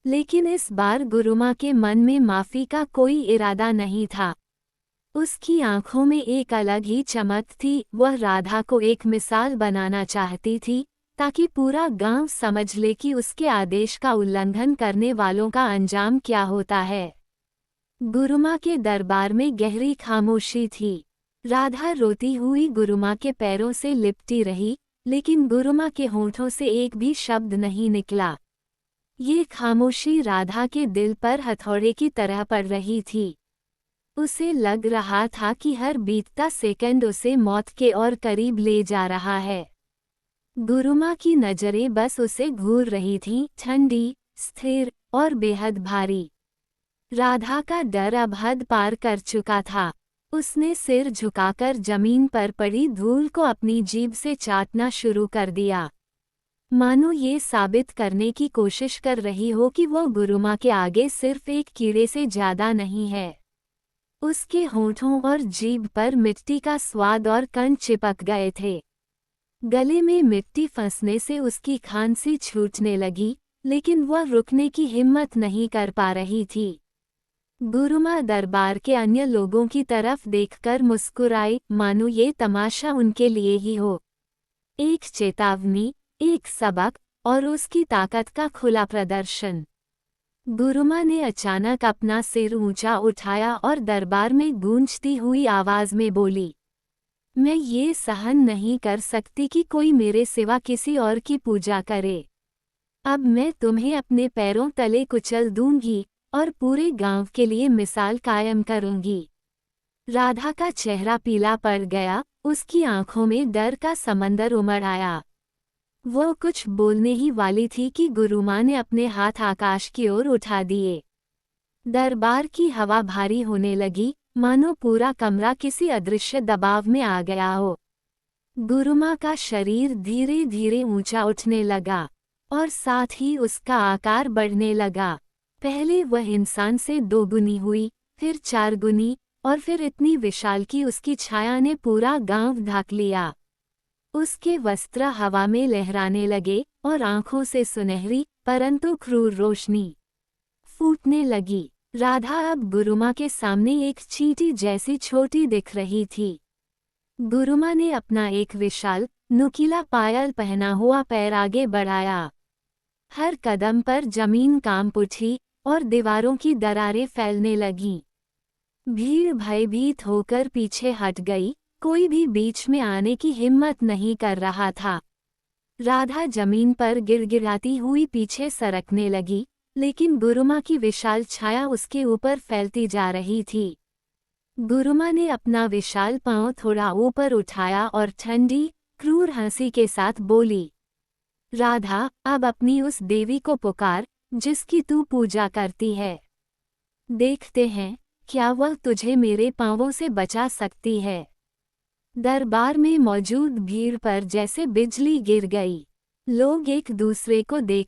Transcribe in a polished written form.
लेकिन इस बार गुरुमा के मन में माफ़ी का कोई इरादा नहीं था। उसकी आंखों में एक अलग ही चमक थी। वह राधा को एक मिसाल बनाना चाहती थी, ताकि पूरा गांव समझ ले कि उसके आदेश का उल्लंघन करने वालों का अंजाम क्या होता है। गुरुमा के दरबार में गहरी खामोशी थी। राधा रोती हुई गुरुमा के पैरों से लिपटी रही, लेकिन गुरुमा के होठों से एक भी शब्द नहीं निकला। ये खामोशी राधा के दिल पर हथौड़े की तरह पड़ रही थी। उसे लग रहा था कि हर बीतता सेकंड उसे मौत के और करीब ले जा रहा है। गुरुमा की नजरें बस उसे घूर रही थीं, ठंडी, स्थिर और बेहद भारी। राधा का डर अब हद पार कर चुका था। उसने सिर झुकाकर जमीन पर पड़ी धूल को अपनी जीभ से चाटना शुरू कर दिया, मानो ये साबित करने की कोशिश कर रही हो कि वो गुरुमा के आगे सिर्फ एक कीड़े से ज्यादा नहीं है। उसके होठों और जीभ पर मिट्टी का स्वाद और कण चिपक गए थे। गले में मिट्टी फंसने से उसकी खांसी छूटने लगी, लेकिन वह रुकने की हिम्मत नहीं कर पा रही थी। गुरुमा दरबार के अन्य लोगों की तरफ देखकर मुस्कुराई, मानो ये तमाशा उनके लिए ही हो। एक चेतावनी, एक सबक और उसकी ताकत का खुला प्रदर्शन। गुरुमा ने अचानक अपना सिर ऊंचा उठाया और दरबार में गूंजती हुई आवाज में बोली, मैं ये सहन नहीं कर सकती कि कोई मेरे सिवा किसी और की पूजा करे। अब मैं तुम्हें अपने पैरों तले कुचल दूंगी और पूरे गांव के लिए मिसाल कायम करूंगी। राधा का चेहरा पीला पड़ गया, उसकी आंखों में डर का समंदर उमड़ आया। वो कुछ बोलने ही वाली थी कि गुरुमा ने अपने हाथ आकाश की ओर उठा दिए। दरबार की हवा भारी होने लगी, मानो पूरा कमरा किसी अदृश्य दबाव में आ गया हो। गुरुमा का शरीर धीरे धीरे ऊंचा उठने लगा, और साथ ही उसका आकार बढ़ने लगा। पहले वह इंसान से 2 गुनी हुई, फिर 4 गुनी, और फिर इतनी विशाल कि उसकी छाया ने पूरा गांव ढक लिया। उसके वस्त्र हवा में लहराने लगे और आंखों से सुनहरी परंतु क्रूर रोशनी फूटने लगी। राधा अब गुरुमा के सामने एक चींटी जैसी छोटी दिख रही थी। गुरुमा ने अपना एक विशाल, नुकीला पायल पहना हुआ पैर आगे बढ़ाया। हर कदम पर जमीन कांप उठी और दीवारों की दरारें फैलने लगीं। भीड़ भयभीत होकर पीछे हट गई, कोई भी बीच में आने की हिम्मत नहीं कर रहा था। राधा जमीन पर गिड़गिड़ाती हुई पीछे सरकने लगी, लेकिन गुरुमा की विशाल छाया उसके ऊपर फैलती जा रही थी। गुरुमा ने अपना विशाल पांव थोड़ा ऊपर उठाया और ठंडी, क्रूर हंसी के साथ बोली, राधा, अब अपनी उस देवी को पुकार जिसकी तू पूजा करती है। देखते हैं क्या वह तुझे मेरे पांवों से बचा सकती है। दरबार में मौजूद भीड़ पर जैसे बिजली गिर गई। लोग एक दूसरे को देख